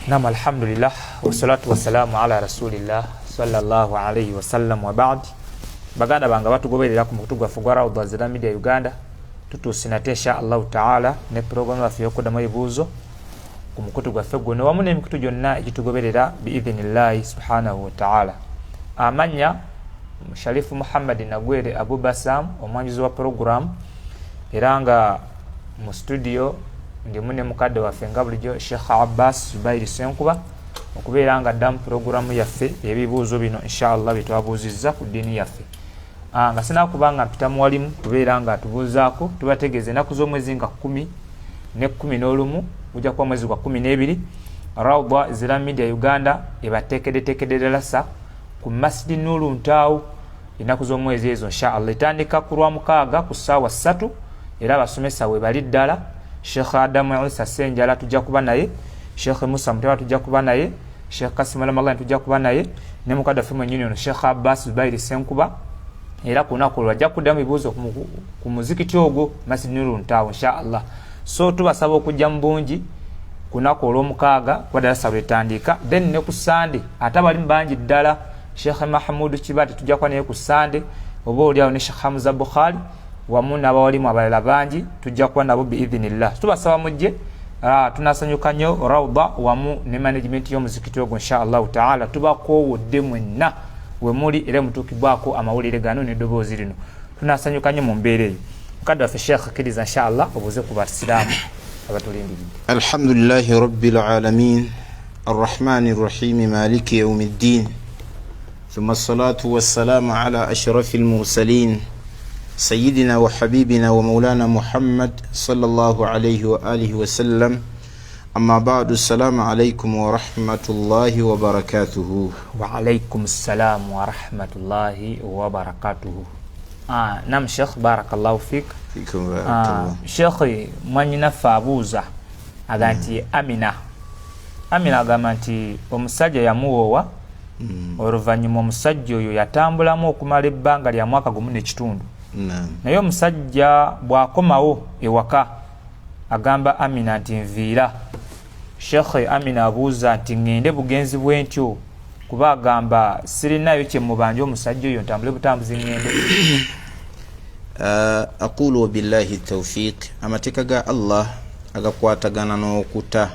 Nam alhamdulillah wassalatu wassalamu ala rasulillah sallallahu alayhi wasallam wa ba'd. Baganda banga batugoberera ku mukutu gwa Fugwara Udwazira Media Uganda tutusinatesha Allah Ta'ala ne program ya fiyo kudamu ibuzo ku mukutu gwa Feggono wamu ne mikutu jonna ikitugoberera biidhnillah subhanahu wa ta'ala. Amanya Sharifu Muhammad Nagwere Abu Basam omwanjuzi wa program eranga mu studio ndi mune mukadde wa fenga bulijjo Sheikh Abbas Zubair Senkuba okubeeranga dam programu yaffe ebibuuzo bino inshallah bitwabuuzizza ku dini yaffe. Nga sina kubanga mpita mwalimu kubeeranga atubuuzaako tubategeeze ennaku z'omwezi nga 10 ne 11 ujja kuba mwezi gwa 12 Rawda Islamic Media Uganda ebateekedde lasa ku Masjid Nuru Ntaawo ennaku z'omwezi ezo inshallah etandika ku Lwamukaaga ku ssaawa 3 era abasomesa we bali ddala. Sheikh Adamu Isa Senjala tujja kuba naye, Sheikh Musa Mtewa tujja kuba naye, Sheikh Kasim Ramadhan tujja kuba naye, ne mukadda femu nyinyo Sheikh Abbas Zubair Senkuba. Era kunako lwajja kuddamu bibuuzo ku muzikiti ogwo Masjid Nuru Ntaawo inshallah. So tubasaba okujja mu bungi kunako olw'omukaaga kwa darasa lwetandika, then ne ku Sunday ate abali bangi ddala Sheikh Mahmoud Kibati tujja kuba naye ku Sunday, oba oliawo ne Sheikh Hamza Bukhari wamu n'abawalimu abalala bangi tujja kuba nabo biidhnillah. Tubasaba mujje, tunasanyuka nnyo Rawda wamu ne management y'omuzikiti ogwo inshallah ta'ala tubakoowodde mwenna we muli era mutuukibwako amawulire gano n'eddoboozi lino. Tunasanyuka nnyo mu mbeera eyo. Mukadde waffe Sheikh kiriza inshallah obuze ku basiraamu abatulindiridde. Alhamdulillahi rabbil alamin arrahmanir rahim maliki yawmiddin thumma as-salatu was-salamu ala ashrafil mursalin سيدنا وحبيبنا ومولانا محمد صلى الله عليه وآله وسلم. أما بعد السلام عليكم ورحمة الله وبركاته. وعليكم السلام ورحمة الله وبركاته. نعم شيخ بارك الله فيك. فيكم بارك الله. شيخ من نفابوزا أغانتي أمينة أغامانتي omusajja yamuwowa oluvannyuma omusajja oyo yatambulamu okumala ebbanga lya mwaka gumu n'ekitundu. Naye omusajja bw'akomawo ewaka agamba Amina nti nviira. Sheikh Amina abuuza nti ngende bugenzi bwentyo kuba agamba sirinayo kye mubanja omusajja oyo ntambule butambuzi ngende. Aqulu billahi tawfiq. Amateeka ga Allah agakwatagana n'okuta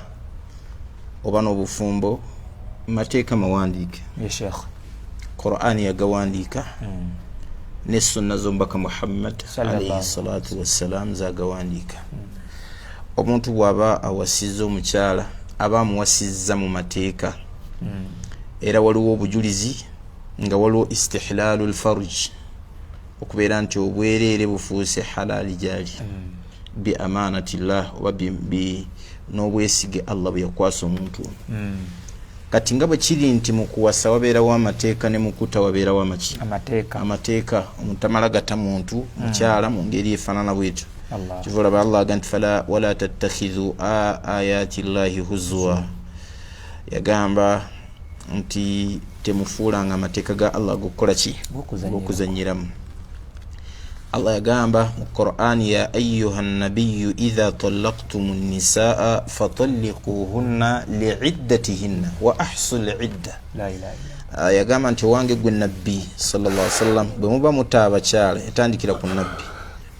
oba n'obufumbo mateeka mawandiike. Ye Sheikh. Qur'ani yagawandiika. Ne sunna zombaka Muhammad alayhi salatu wassalam zagawandika. Omuntu bwaba awasiza omukyala aba amuwasizza mu mateeka. Era waliwo obujulizi nga waliwo istihlalul farj okubeera nti obwereere bufuuse halali gyali bi amanatillah oba bi n'obwesige Allah bwe yakwasa omuntu. Kati nga bwe kiri nti mu kuwasa wabeerawo amateeka ne mukuta wabeerawo amaki amateeka omutamala gata muntu mukyala mu ngeri efaanana bwetyo. Kivula Allah aganti fala wala tattakhidhu ayati llahi huzwa. Yagamba nti temufuulanga amateeka ga Allah g'okukola ki g'okuzannyiramu. Allah yagamba mu Qur'ani ya ayyuhan nabiyyu idha talaqtumun nisaa fatalliquhunna li'iddatihinna wa ahsul 'idda. La ilaha illa. Yagamba nti wange gwe nabbi sallallahu alaihi wasallam bwe muba mutaaba kyala etandikira ku nabbi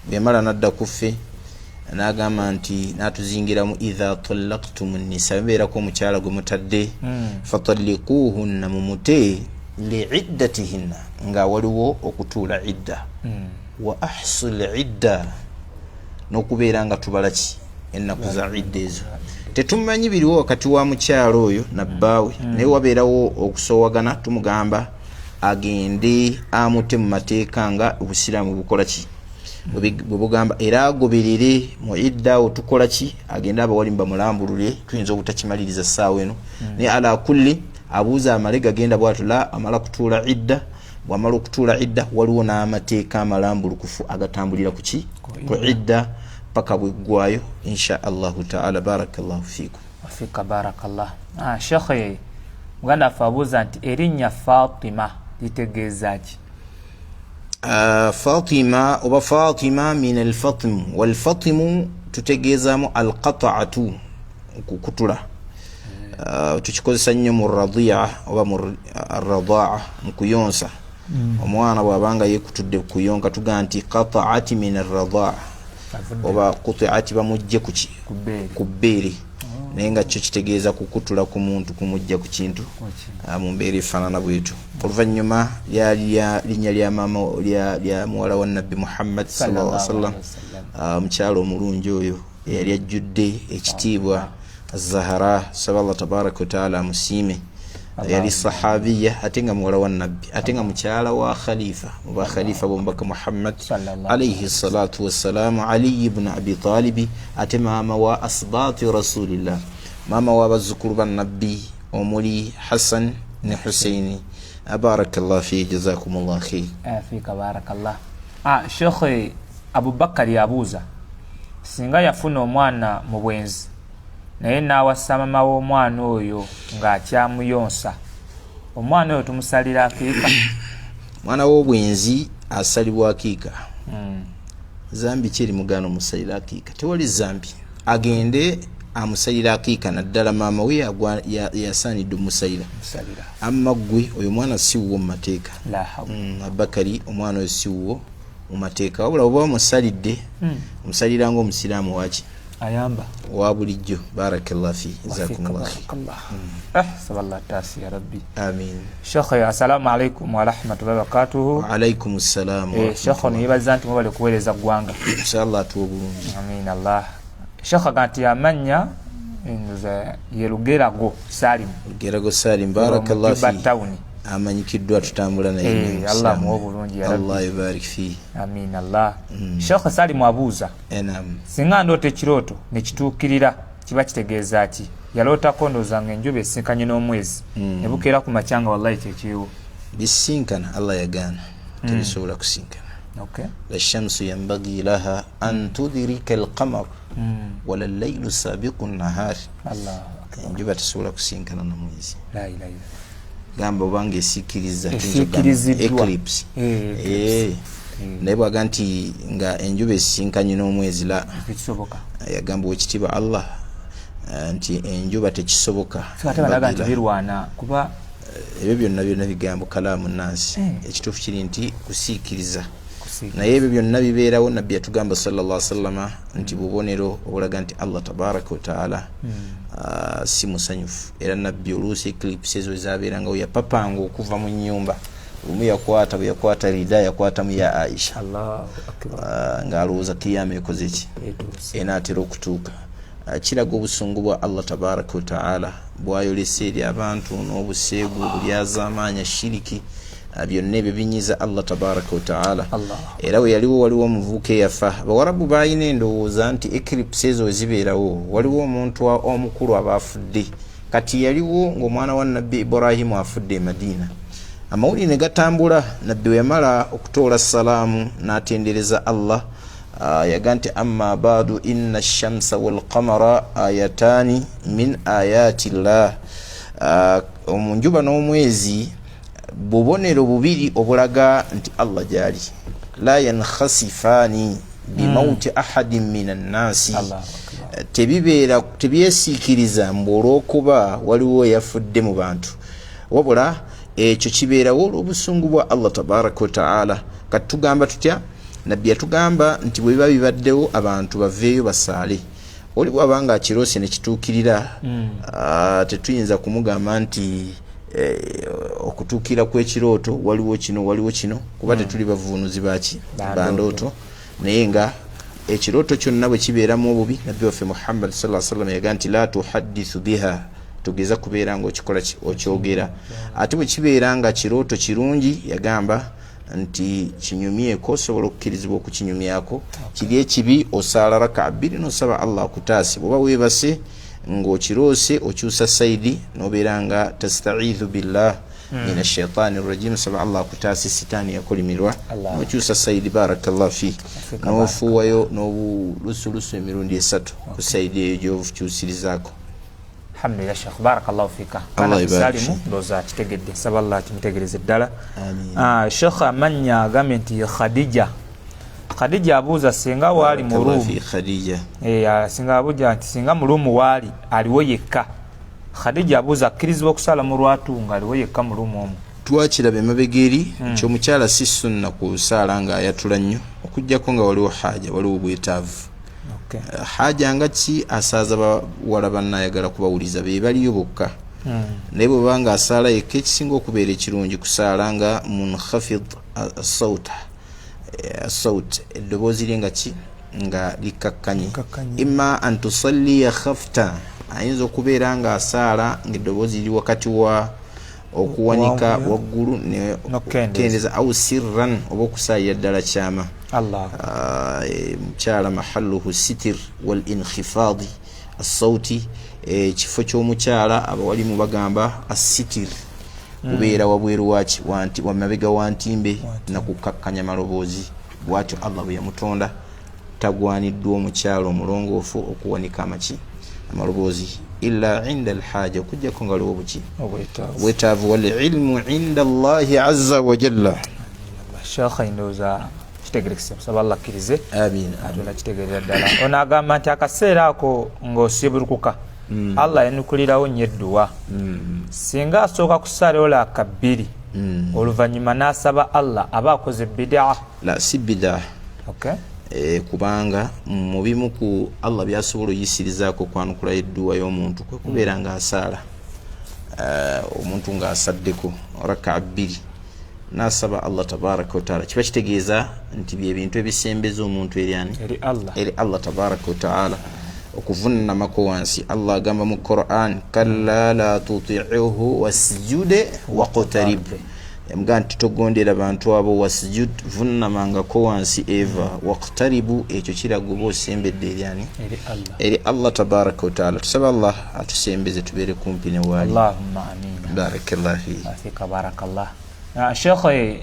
bwe mala nadda kuffe n'agamba nti natuzingiramu idha talaqtumun nisaa beera ko mukyala gwe mutadde fatalliquhunna mumute li'iddatihinna nga waliwo okutuula idda. Wa ahsul 'idda n'okubeera nga tubala ki ennaku za 'idda ezo. Tetumanyi biriwo wakati wa mukyalo oyo nabbaawe naye wabeerawo okusoowagana tumugamba agende amute mu mateeka nga obusiraamu bukola ki bwe bugamba era agoberere mu 'idda otukola ki agende abawalimu bamulambulule tuyinza obutakimaliriza ssaawa eno naye ala kulli abuuza amalega agenda bw'atyo la amala kutuula 'idda. Bwamala okutuula 'idda waliwo n'amateeka amalambulukufu agatambulira ku ki ku 'idda paka bweggwayo insha Allahu ta'ala. Barakallahu fiikum. Wafika barakallah. Sheikh muganda affe abuuza nti erinnya Fatima litegeeza ki? Fatima oba Fatima min al-fatm wal-fatm tutegeezaamu al-qat'atu kukutula tukikozesa nnyo mu radhiya oba mu arradaa mu kuyonsa omwana bwabanga yekutudde kuyonka tuga nti qata'ati min arradaa oba qut'ati bamujje ku bbeere naye nga kyo kitegeeza kukutula ku muntu kumujja ku kintu mu mbeera efaanana bwetu oluvannyuma linnya lya muwala wa nabbi Muhammad sallallahu alaihi wasallam omukyalo omulungi oyo yali ajjudde ekitiibwa Zahara saba Allah tabaraka wa taala musiime yali sahabiya ate nga muwala wa nabbi ate nga mukyala wa khalifa oba khalifa bombaka Muhammad alayhi salatu wassalam Ali ibn Abi Talib ate maama wa asbati rasulillah maama wa bazzukulu ba nabbi omuli Hassan ne Husaini barakallahu fi jazakumullah khair fika barakallah Sheikh Abubakar yabuuza singa yafuna omwana mu bwenzi naye n'awasa mama w'omwana oyo ng'akyamuyonsa omwana oyo tumusalira akiika mwana w'obwenzi asalibwa akiika zambi kyeri mugano musalira akiika tewali zambi agende amusalira akiika naddala maama we yasaanidde omusalira amma ggwe oyo mwana siwuwo mu mateeka Abubakari omwana oyo siwuwo mu mateeka wabula oba omusalidde omusalira ng'omusiraamu waki ayamba wa bulijjo barakallahu fi jazakumullah saballah tasi ya rabbi amin Sheikh assalamu alaykum wa rahmatullahi wa barakatuh wa alaykum assalam Sheikh nibaza nti mubale kuweereza gwanga inshallah tuwobulungi amin Allah Sheikh ganti amanya nze yerugerago Salim barakallahu fi amanyikiddwa tutambula naye Allah muwe bulungi ya rabbi Allah yabarik fi amin Allah Sheikh Salim abuuza singa ndote kirooto ne kituukirira kiba kitegeeza ki yaloota kondoza ng'enjuba esinkanye n'omwezi ne bukeera ku macyanga wallahi kyekiwo bisinkana Allah yagaana tebisobola kusinkana la shamsu yanbaghi laha an tudrika alqamar wala al-laylu sabiqu an-nahar Allah enjuba tesobola kusinkana n'omwezi la ilaha illallah gamba obanga esikiriza eclipse naye bwaga nti nga enjuba esinkanye n'omwezi la yagamba wekitiibwa Allah nti enjuba tekisoboka ebyo byonna bigambo kalaamu nnansi ekituufu kiri nti kusiikiriza naye ebyo byonna bibeerawo nabbi yatugamba sallallahu alaihi wasallam nti bubonero obulaga nti Allah tabaraka wa taala si musanyufu era nabbi oluusi eclipse ezo ezabeeranga we yapapanga okuva mu nnyumba lumu yakwata rida yakwatamu ya Aisha ng'alowooza kiyama ekoze ki enaatera okutuuka kiraga obusungu bwa Allah tabaraka wa taala bwayolesa eri abantu n'obuseegu bulyazaamaanya shiriki byonna ebyo binyiza Allah tabaraka wa taala era we waliwo omuvubuka eyafa Abawarabu balina endowooza nti eclipse ezo ezibeerawo waliwo omuntu omukulu abafudde kati yaliwo ng'omwana wa nabbi Ibrahimu afudde e Madina amawulire ne gatambula nabbi we yamala okutoola salaamu n'atendereza Allah yaga nti amma baadu inna ash-shamsa wal-qamara ayatani min ayati llah omunjuba n'omwezi bubonero bubiri obulaga nti Allah jali la yankhasifani bimauti ahadin minan nasi tebyesiikiriza olw'okuba waliwo yafudde mu bantu wabula ekyo kibeerawo olw'obusungu bwa Allah tabaraka wa taala kati tugamba tutya nabbi yatugamba nti bwe biba bibaddewo abantu baveeyo basaale oli bw'abanga akiroose ne kituukirira tetuyinza kumugamba nti okutuukira kw'ekirooto waliwo kino kuba tetuli bavuunuzi baki bandooto naye nga ekirooto kyonna bwe kibeeramu obubi nabbi waffe Muhammad sallallahu alaihi wasallam yaga nti la tuhaddithu biha tugeza kubeera nga okikola okyogera ate bwe kibeera nga kirooto kirungi yagamba nti kinyumyeko osobola okukkirizibwa okukinyumyako kiri ekibi osaala raka 2 n'osaba Allah akutaase bw'oba weebase ng'okiroose okyusa saidi n'obeera nga tastaidhu billah min ash-shaytani ar-rajim saba Allah akutaase sitaani yakolimirwa n'okyusa saidi barakallahu fi n'ofuwayo n'obulusu emirundi 3 ku saidi eyo gy'okyusirizaako. Alhamdulillah Sheikh barakallahu fika kana salimu doza kitegedde saba Allah kimutegereze ddala. Sheikh amanya agambye nti Khadija Khadija abuuza singa waali mu Ruumu fi Khadija singa abuuza nti singa mu Ruumu waali aliwo yekka Khadija abuuza akkirizibwa okusala mu lwatu nga aliwo yekka mu Ruumu omwo. Twakiraba emabega eri ky'omukyala si sunna kusaala ng'ayatula nnyo okuggyako nga waliwo haja waliwo bwetaavu. Haja nga ki asaaza bawala bannayagala kubawuliza be baliyo bokka. Naye bw'oba nga asaala yekka ekisinga okubeera ekirungi kusaala nga munkhafid as-sawt eddoboozi lye nga ki nga likakkanye. Imma an tusalliya khafta ayinza okubeera nga asaala ng'eddoboozi liri wakati wa okuwanika waggulu ne kendeza au sirran oba okusaayira ddala kyama. Mukyala mahalluhu sitir wal inkhifadi as-sawti kifo ky'omukyala abawalimu bagamba as-sitir kubeera wabweru waki wamabega wa ntimbe nakukakkanya maloboozi. Bw'atyo Allah bwe yamutonda tagwaniddwa omukyala omulongoofu okuwanika amaki amaloboozi illa inda alhaja okujjako nga waliwo buki obwetaavu wal ilmu inda Allahi azza wa jalla. Shekha ndowooza kitegerekese musaba Allah akkirize. Amiina. Atula kitegeerera ddala. Ono agamba nti akaseera ako ng'osibulukuka Allah yanukulirawo nnyo edduwa. Singa asooka kusaalawo laaka bbiri oluvannyuma n'asaba Allah aba akoze bidaa. La si bidaa. Kubanga mu bimu ku Allah byasobola oyisirizaako kwanukula edduwa y'omuntu kwe kubeera ng'asaala omuntu ng'asaddeko raka bbiri n'asaba Allah tabaraka wa taala kiba kitegeeza nti bye bintu ebisembeza omuntu eri Allah tabaraka wa taala okuvunnamako wansi. Allah agamba mu Qur'an kalla la tuti'uhu wasjude waqtarib yamugamba nti togondera bantu abo wasjud vunnamangako wansi eva waqtaribu ekyo kiraga oba osembedde eri Allah tabaraka wa taala. Tusaba Allah atusembeze tubeere kumpi ne waali. Allahumma amiin. Barakallahu fiika barakallah. Sheikh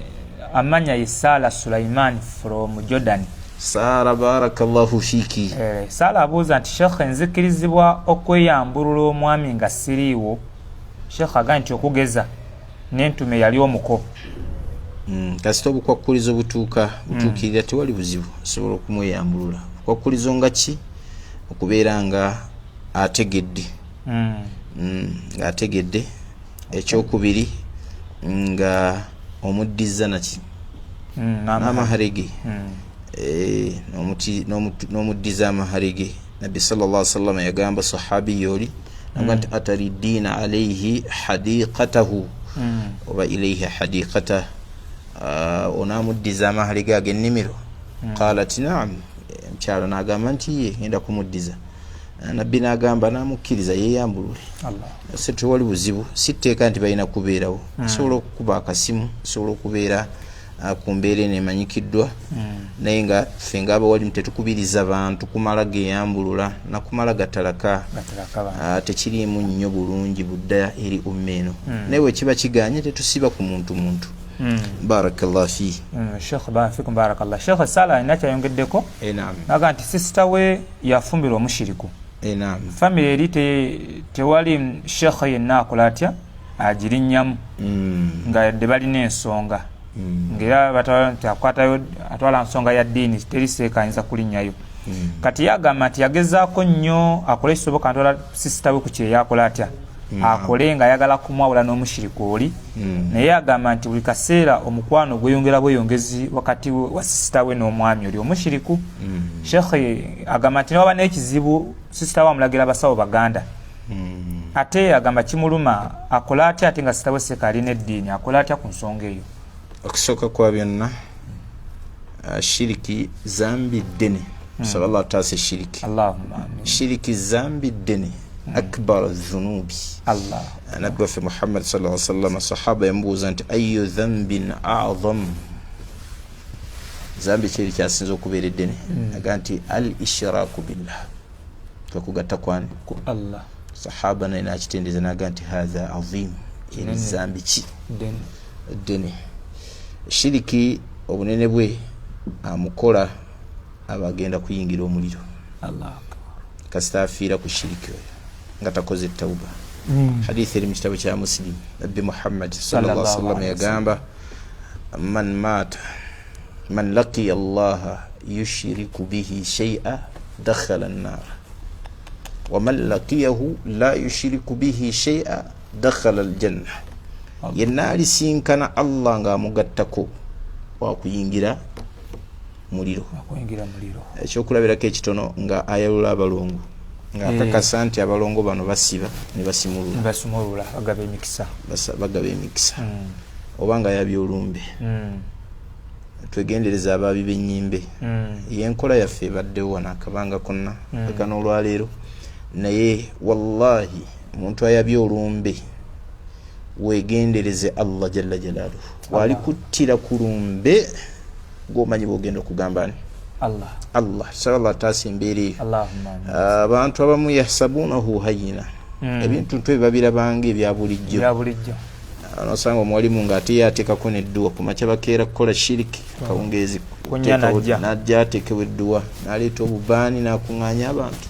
amanya Isala Sulaiman from Jordan. Sara barakallahu fiki. Sala abuuza nti Sheikh nzikirizibwa okweyambulula omwami nga siriiwo. Sheikh agamba nti okugeza n'entume yali omuko. Kasita obukwakkulizo butuukirira tewali buzibu osobola okumweyambulula. Obukwakkulizo nga ki? Okubeera nga ategedde. Ng'ategedde. Ekyokubiri nga omuddiza naki n'amaharege n'omuddiza amaharege. Nabbi sallallahu alaihi wasallam yagamba sahabi yoli nti atari diina alayhi hadiqatahu oba ilayhi hadiqata onamuddiza amaharege ag'ennimiro. Qalat naam. Mukyalo n'agamba nti ye ngenda kumuddiza. Nabbi n'agamba n'amukkiriza yeeyambulule. Se tewali buzibu si tteeka nti balina kubeerawo. Osobola okukuba akasimu osobola okubeera ku mbeera eno emanyikiddwa naye nga ffe ng'abawalimu tetukubiriza bantu kumala geeyambulula nakumala gatalaka tekiriimu nnyo bulungi budda eri umma eno naye bwe kiba kiganye tetusiba ku muntu. Barakallahu fi. Sheikh fikum barakallah. Sheikh Sala alina kyayongeddeko. Naam. Naga nti sister we yafumbirwa omushiriku. Naam. Family eri tewali Sheikh yenna akola atya agirinnyamu nga yadde balina ensonga. Ngera batwala nti akwatayo atwala nsonga ya ddiini teriseeka ayinza kulinnyayo. Kati yagamba nti yagezaako nnyo akole ekisoboka ntwala sister we ku kyeyakola atya akole nga ayagala kumwawula n'omushiriku oli naye agamba nti buli kaseera omukwano gweyongera bweyongezi wakati wa sister we n'omwami oli omushiriku. Sheikh agamba nti n'oba n'ekizibu sister we amulagira abasawo baganda ate agamba kimuluma akola atya ate nga sister we seeka alina eddiini akola atya ku nsonga eyo. Okusooka kwa byonna shiriki zambi ddene. Musaba Allah taase shiriki. Allahumma amin. Shiriki zambi ddene akbar dhunubi. Allah. Nabbi waffe Muhammad sallallahu alaihi wasallam sahaba yamubuuza nti ayyu dhanbin a'zam. Zambi kiri kyasinza okubeera eddene. Aga nti al ishraku billah. Okugatta kwani ku Allah. Sahaba naye n'akitendeeza n'aga nti hadha azim. Eri zambi ki ddene. Shiriki obunene bwe amukola abagenda kuyingira omuliro. Allah kasita afiira ku shiriki nga takoze tauba. Hadithi eri mu kitabo kya Muslim. Nabbi Muhammad sallallahu alaihi wasallam yagamba man laqiya Allah yushriku bihi shay'a dakhala an-nar wa man laqiyahu la yushriku bihi shay'a dakhala al-janna. Yenna alisinkana Allah nga amugattako wa kuyingira muliro. Ekyokulabirako ekitono nga ayalula abalongo nga akakasa nti abalongo bano basiba ne basimulula bagaba emikisa oba nga yabya olumbe. Twegendereza ababi b'ennyimbe yenkola yaffe baddewo wano akabanga konna akano olwaleero, naye wallahi omuntu ayabya olumbe wegendereze Allah jalla jalaaluhu wali kuttira ku lumbe gwomanyi bwogenda okugamba ni Allah sallallahu tasimbeere. Abantu abamu yahsabunahu hayyina, ebintu ntwe babirabanga ebya bulijjo. Nosanga omwalimu ng'ate yateekako n'edduwa ku makya bakeera kukola shiriki kawungeezi najja ateekewo edduwa n'aleeta obubaani n'akuŋŋaanya abantu.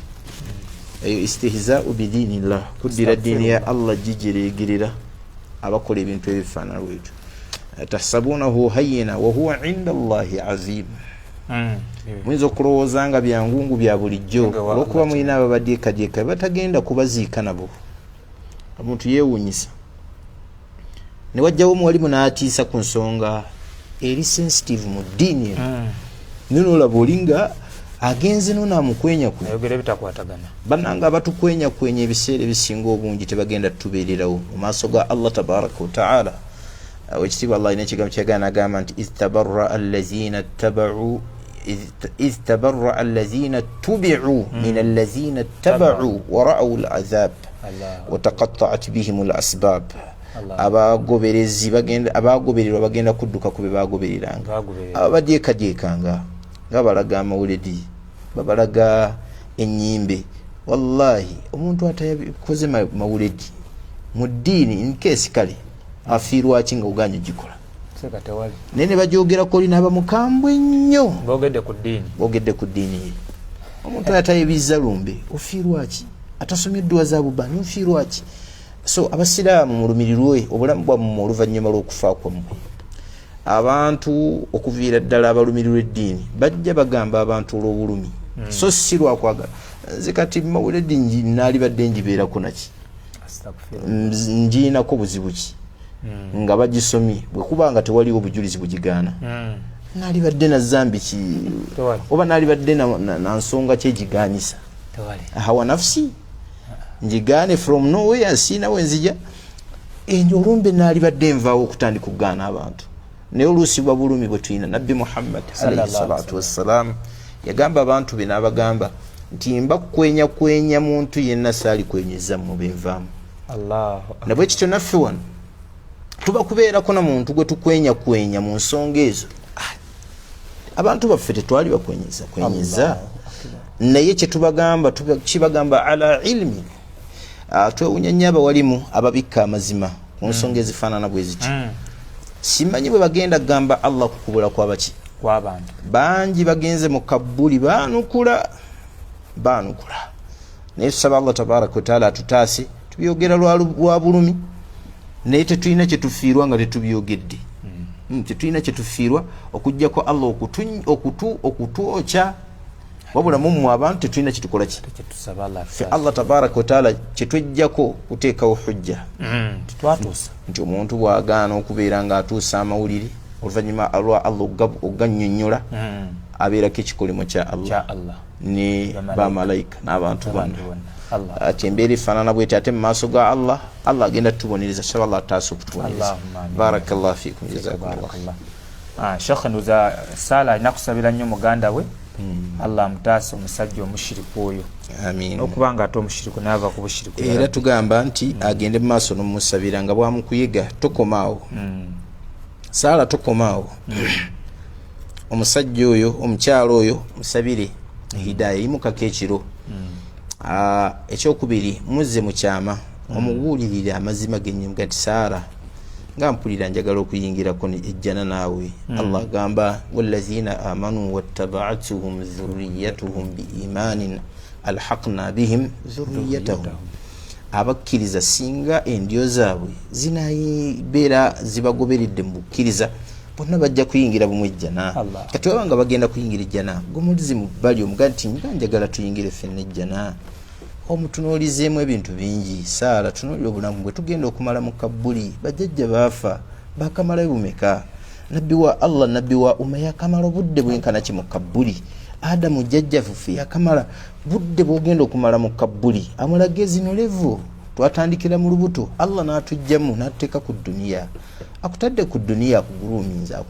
Eyo istihzaa'u bidiinillah, kuddira ddiini ya Allah gigireegerera abakola ebintu ebifaanana bwetyo. Tahsabunahu hayyina wa huwa inda Allahi aziim. Muyinza okulowooza nga byangungu bya bulijjo olw'okuba mulina ababadyekadyeka batagenda kubaziika nabo. Omuntu yeewuunyisa ne wajjawo muwalimu n'atiisa ku nsonga eri sensitive mu ddiini nolaba olinga agenze n'amukwenya bannanga abatukwenya ebiseera ebisinga obungi tebagenda tubeererawo mu maaso ga Allah tabaraka wa ta'ala. Ekitiibwa Allah ina ekigambo kyagana agamba nti إذ تبرأ الذين اتبعوا من الذين اتبعوا ورأوا العذاب وتقطعت بهم الأسباب. abagobererwa bagenda kudduka ku be bagobereranga, ababadyekadyekanga nga balaga amawuledi babalaga ennyimbe. Wallahi omuntu atayakoze mawuledi mu ddiini nkesi kale afiirwaki nga oganye gikola nene bajoogerako olina abamukambwe nnyo boogedde ku ddiini ye. Omuntu atayebiza lumbe ofiirwaki, atasomye edduwa za bubaani ofiirwaki? So abasiraamu mu lumirirwe obulamu bwammwe oluvannyuma lw'okufa kwammwe, abantu okuviira ddala abalumirirwa eddiini bajja bagamba abantu olw'obulumi so si lwakwagala. Nze kati mawuledi naalibadde njibeerako naki, njiinako buzibu ki nga bagisomye bwe kubanga tewaliwo bujulizi bugigaana. Naalibadde na zambi ki oba naalibadde na nsonga kyegiganyisa hawa nafsi njigane from nowhere sina wenzija enjo olumbe naalibadde nvaawo okutandika okugaana abantu. Naye oluusi bwa bulumi bwe tulina Nabbi Muhammad alayhi salatu wassalam yagamba abantu be n'abagamba nti mbakwenya muntu yenna saali kwenyeza mu benvaamu. Nabwe kityo naffe wano tuba kubeerako na muntu gwe tukwenya mu nsonga ezo. Abantu baffe tetwali bakwenyeza naye kyetubagamba kibagamba ala ilmi. Twewunya nnyo abawalimu ababikka amazima ku nsonga ezifaanana bwe ziti. Simanyi bwe bagenda kugamba Allah kukubula kw'abaki kw'abantu bangi bagenze mu kabbuli baanukula. Naye tusaba Allah tabaraka wa taala atutaase tubyogera lwa bulumi naye tetulina kyetufiirwa nga tetubyogedde. Tetulina kyetufiirwa okuggyako Allah okutwokya wabula mummwe abantu tetulina kyetukola ki fe Allah tabaraka wa taala kyetwejjako kuteekawo hujja nti omuntu bw'agaana okubeera ng'atuusa amawulire oluvannyuma alwa Allah ogannyonnyola abeerako ekikolimo kya Allah ne bamalayika n'abantu bonna. Ati embeera efaanana bweti ate mu maaso ga Allah agenda tubonereza. Saba Allah ataasa okutubonereza. Barakallahu fiikum, jazakumullah. Sheikh nduza sala inakusabira nnyo muganda we Allah amutaase omusajja omushiriku oyo. Amin. Okubanga ate omushiriku n'ava ku bushiriku era tugamba nti agende mu maaso n'omusabira nga bwamukuyiga tokomaawo. Sala tokomaawo. Omusajja oyo omukyalo oyo musabire hidaya imukako ekiro. Ekyokubiri muzze mu kyama omubuulirire amazima gennyumu gati Saara nga mpulira njagala okuyingirako ejjana naawe. Allah agamba wallazina amanu wattaba'atuhum dhurriyyatuhum biimanin alhaqna bihim dhurriyyatahum. Abakkiriza singa endyo zaabwe zinayibeera zibagoberedde mu bukkiriza bonna bajja kuyingira bumwejjana kati wabanga bagenda kuyingira ejjana gumulizimu bali omuganti njagala tuyingire ffenna ejjana omutunuulizeemu ebintu bingi saala tunuulira obulamu bwe tugenda okumala mu kabbuli bajjajja baafa bakamalayo bumeka nabbi wa allah nabbi wa umma yakamala obudde bwenkana ki mu kabbuli adamu jjajjaffe yakamala budde bwogenda okumala mu kabbuli amulaga zino levu twatandikira mu lubuto allah n'atujjamu n'atuteeka ku duniya akutadde ku duniya akugulumiza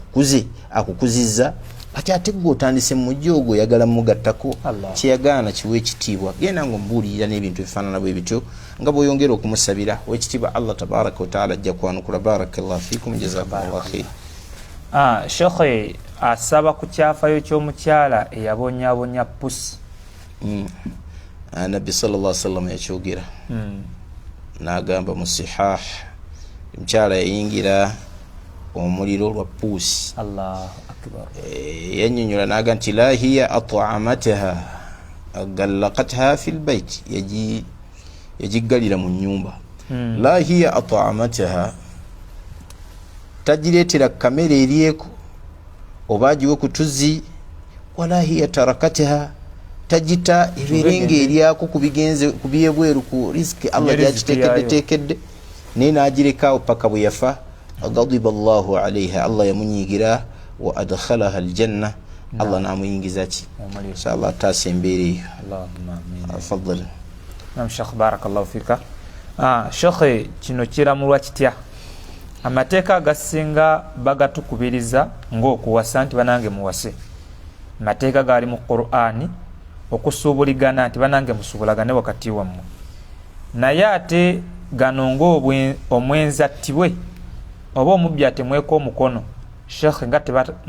akukuzizza kati ate gwe otandise mu mujja ogwo oyagala mugattako kyeyagaana kiwa ekitiibwa genda ng'ombuulirira n'ebintu ebifaanana bwe bityo nga bw'oyongera okumusabira wekitiibwa allah tabaraka wataala ajja kwanukula barakallahu fikum jazakumullahu khair. Shekhe asaba ku kyafayo ky'omukyala eyabonyaabonya pusi. Nabbi sallallahu alaihi wasallam yakyogera n'agamba mu sihah omukyala yayingira omuliro lwa puusi. Allahu akbar. Yannyonnyola n'aga nti la hiya at'amataha gallaqatha fil bayt yagiggalira mu nnyumba. La hiya at'amataha tagireetera kamere eryeko oba agiwe ku tuzzi wala hiya tarakataha tagita ebirenga eryako ku byebweru ku risiki allah gyagiteekeddeteekedde naye n'agirekawo paka bwe yafa ghadiba allahu alaiha allah yamunyiigira wa adkhalaha aljanna allah n'amuyingiza ki inshallah ataasa embeera eyo. Faddal. Shekh barakallahu fika. Shekhe kino kiramulwa kitya? Amateeka agasinga bagatukubiriza ng'okuwasa nti banange muwase. Amateeka gaali mu Qur'ani okusuubuligana nti banange musuubulagane wakati wammwe. Naye ate gano ng'omwenzi attibwe oba omubbi atemweko omukono Sheikh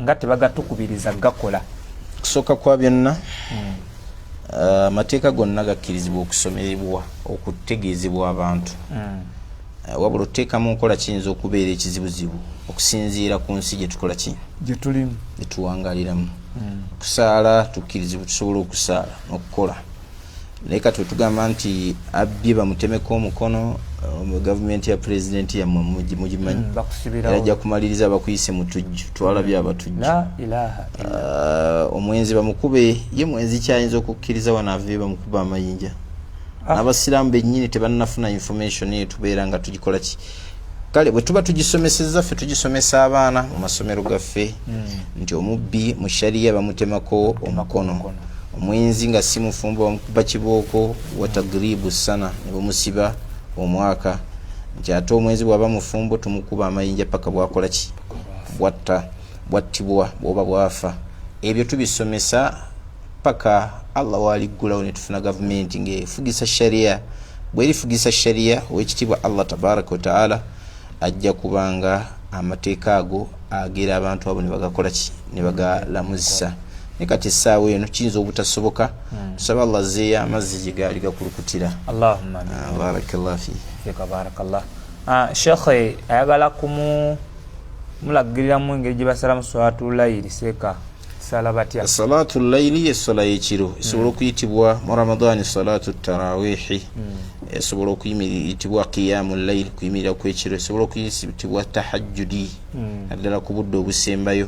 nga tebagatukubiriza gakola. Kusooka kwa byonna amateeka gonna gakkirizibwa okusomeribwa okutegeezebwa abantu. Wabula oteekamu nkola kiyinza okubeera ekizibuzibu okusinziira ku nsi gye tukola ki gye tulimu gye tuwangaaliramu. Okusaala tukkirizibwa tusobole okusaala n'okukola naye kati wetugamba nti abbye bamutemeko omukono gavumenti ya pulezidenti yammwe mugimanyi era ajja kumaliriza abakuyise mu tujju twalabye abatujju omwenzi bamukube ye mwenzi kyayinza okukkiriza wanaave bamukuba amayinja n'abasiraamu bennyini tebannafuna information eyo tubeera nga tugikola ki kale bwe tuba tugisomesezza ffe tugisomesa abaana mu masomero gaffe nti omubbi mu shariya bamutemako omukono omwenzi nga si mufumbo bamukuba kibooko wa tagribu sana ne bamusiba omwaka nti ate omwenzi bw'aba mufumbo tumukuba amayinja paka bwakola ki bwattibwa bw'oba bwafa. Ebyo tubisomesa paka allah waliggulawo ne tufuna gavumenti ng'efugisa shariya bw'erifugisa shariya ow'ekitiibwa allah tabaraka wataala ajja kubanga amateeka ago agera abantu abo ne bagakola ki ne bagalamuzisa. Ne kati essaawa eno kiyinza obutasoboka tusaba allah azzeeyo amazzi gye gaali gakulukutira. Allahumma amin. Barakallahu fika barakallah. Shekhe ayagala mulagiriramu engeri gye basalamu salaatul layli seeka sala batya? Salaatul layli essala y'ekiro esobola okuyitibwa mu ramadaani salaatu tarawihi esobola okuyitibwa qiyaamu layli kuyimirira kw'ekiro esobola okuyitibwa tahajjudi naddala ku budde obusembayo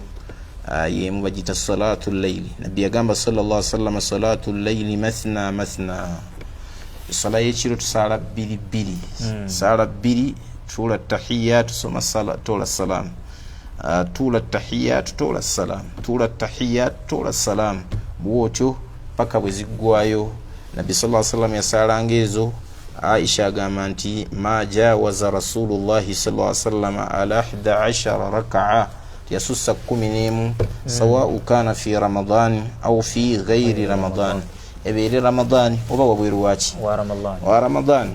yemu bagita salaatul layli. Nabbi yagamba sallallahu alaihi wasallam salaatul layli mathna mathna essala y'ekiro tusaala bbiri bbiri saala bbiri tuula tahiyatu soma sala tola salamu tuula tahiyatu tola salamu tuula tahiyatu tola salamu bwotyo paka bwe ziggwayo. Nabbi sallallahu alaihi wasallam yasaalanga ezo Aisha agamba nti ma jawaza rasulullahi sallallahu alaihi wasallam ala 11 raka'a yasussa 11 sawa'u kana fi ramadan au fi ghairi ramadan ebeere ramadan oba wabweru waki wa ramadan.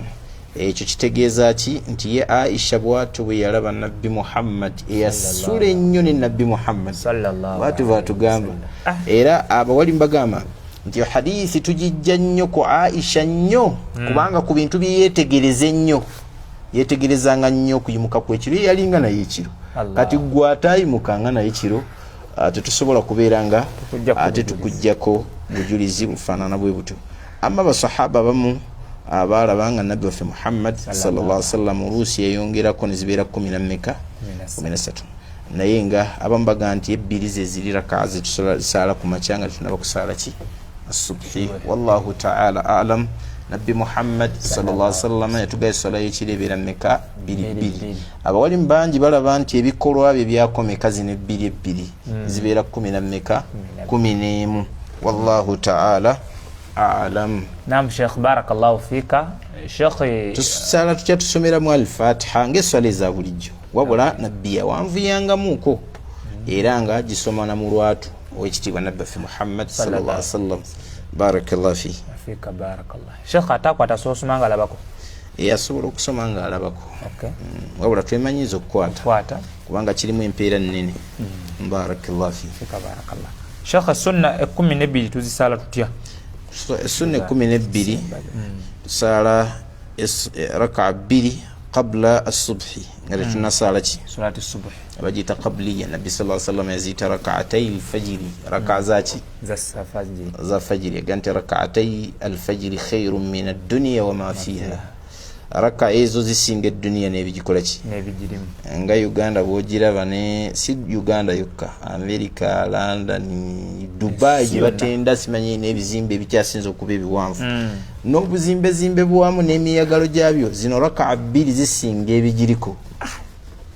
Ekyo kitegeeza ki nti ye Aisha bw'atyo bwe yalaba nabbi Muhammad eyasula ennyo ne nabbi Muhammad bw'atyo bw'atugamba era abawali mbagamba nti hadithi tugijja nnyo ku Aisha nnyo kubanga ku bintu bye yeetegereza ennyo yeetegerezanga nnyo okuyimuka kw'ekiro ye yalinga naye ekiro kati gwe ataayimukanga naye ekiro tetusobola kubeera nga ate tukuggyako bujulizi bufaanana bwe butyo. Amma basahaba bamu abaalabanga nabbi waffe Muhammad sallallahu alaihi wasallam oluusi yayongerako ne zibeera 13 naye nga abamu baga nti ebbiri ze ziri rakaa zetusaala ku makya nga tunaba kusaala ki asubhi. Wallahu taala alam. Nabbi Muhammad sallallahu alaihi wasallam yatugaye swala y'ekiro ebeera mmeka? Bbiri. Abawalimu bangi balaba nti ebikolwa bye byakomeka zino ebbiri zibeera 10 na mmeka? 11. Wallahu taala alam. Naam Sheikh, barakallahu fika. Sheikh, tusala tutya tusomeramu al-Fatiha ng'eswala eza bulijjo, wabula nabbi yawanvuyangamuko era nga gisoma na mu lwatu ow'ekitiibwa nabbi ffe Muhammad sallallahu alaihi wasallam. Barakallahu fika. Barakallah. Sheikh, atakwata soosoma nga alabako? Asobola okusoma nga alabako. Okay. Wabula twemanyiza okukwata kubanga kirimu empeera nnene. Barakallahu fika. Barakallah. Sheikh, sunna 12 tuzisala tutya? Sunna 12 sala raka 2 qabla as-subhi ngari tunasala ki salati as-subh abajita qabliya. Nabi sallallahu alaihi wasallam yazita rak'atay al-fajr raka zaki za fajr gante rak'atay al-fajr khairun min ad-dunya wa ma fiha. Raka ezo zisinga ad-dunya nebigikola ki nebigirimu. Nga Uganda bwogiraba ne si Uganda yokka, America, London, Dubai batenda simanyi n'ebizimbe ebikyasinza okuba ebiwanvu n'obuzimbe bwamu n'emiyagalo gyabyo. Zino raka 2 zisinga ebigiriko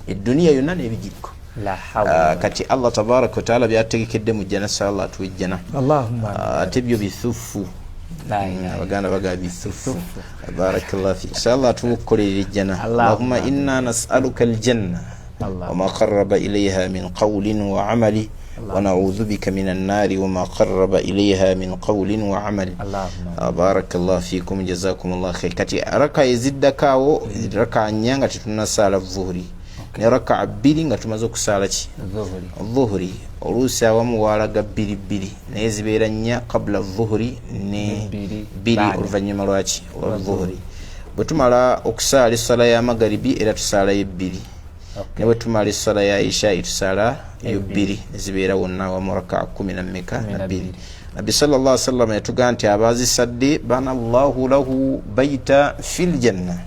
eddunia yonna n'ebigiriko. La hawla. Kati Allah tabaraka wa taala byategekedde mu jjana sallallahu tuwejjana. Allahumma ate byo bithufu. Abaganda baga bithufu. Barakallahu fi. Inshallah tukukolera ejjana. Allahumma inna nas'aluka aljanna wa ma qarraba ilayha min qawlin wa amali wa na'udhu bika minan nari wa ma qarraba ilayha min qawlin wa amali. Barakallahu fikum, jazakumullahu khair. Kati raka eziddakawo raka nyanga tunasala dhuhri ne raka 2 nga tumaze okusala ki dhuhri. Oluusi awamu walaga 2 naye zibeera 4 qabla dhuhri ne 2 oluvannyuma lwaki olwa dhuhri. Bwe tumala okusala essala ya magharibi era tusala ye 2 ne bwe tumala essala ya isha tusala yo 2 zibeera wonna awamu raka 10 na mmeka na 2. Nabi sallallahu alaihi wasallam yatuga nti abazisadde bana Allahu lahu baita fil janna.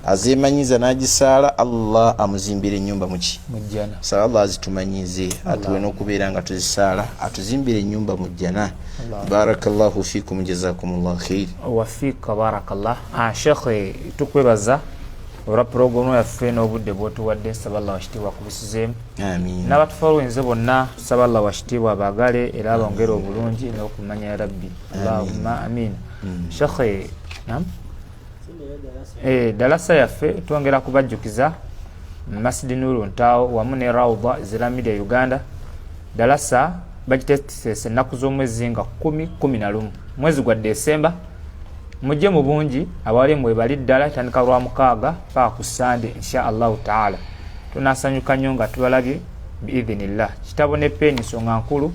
Azemanyiza nagisala Allah amuzimbire nyumba muki mujjana. Sallallahu azitumanyize atuwe n'okubeera nga tuzisala atuzimbire nyumba mujjana. Barakallahu fikum, jazakumullahu khair. Wa fika barakallah. Sheikh, tukwebaza olwa programu yaffe n'obudde bw'otuwadde. Saballa washitibwa kubisizeemu. Amin. N'abatufollowenze bonna saballa washitibwa abagale era abongere obulungi n'okumanya ya Rabbi. Allahumma amin. Sheikh, naam. Dalasa yaffe twongera kubajjukiza Masjid Nuru Ntaawo wamu ne Rawda Islamic Uganda. Dalasa bagitesese ennaku z'omwezi nga 10-11 mwezi gwa Desemba. Mujje mu bungi abali mwebali ddala tandika lwa 6 paka ku Sunday insha Allah taala. Tunasanyuka nnyo nga tubalabye biidhinillah. Kitabo ne peni nsonga nkulu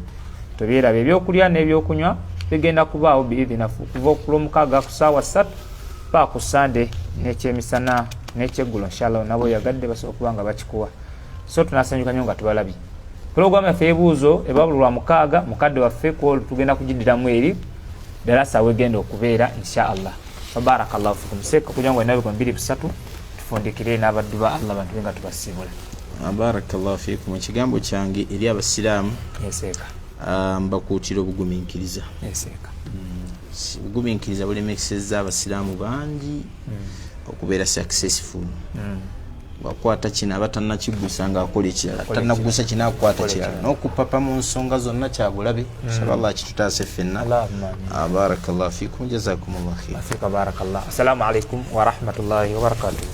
tobyera ebyokulya n'ebyokunywa bigenda kubaawo biidhinafu kuva ku lw'omukaaga ku ssaawa 3 paka ku Sunday n'ekyemisana n'ekyeggulo inshallah nabo yagadde basobola kubanga bakikuwa. So tunasanyuka nnyo nga tubalabye. Program yaffe ebuuzo ebabulwa 6 mukadde waffe ko tugenda kugiddiramu eri darasa wegenda okubeera insha Allah. Barakallahu fikum. Seka kujango nabi kwa 2-3 tufundikire n'abaddu ba Allah bantu nga tubasibula. Barakallahu fikum. Ekigambo kyange eri abasiraamu yeseka mbakuutira obugumiikiriza. Yeseka obugumiikiriza bulemesezza abasiraamu bangi okubeera successful. Wakwata kino abatannakigusa ng'akola ekirala, tannagusa kino akwata kirala n'okupapa mu nsonga zonna kyabulabe. Inshallah kitutaase ffenna. Barakallahu fikum, jazakumullahu khair. Barakallah. Assalamu alaikum wa rahmatullahi wa barakatuh.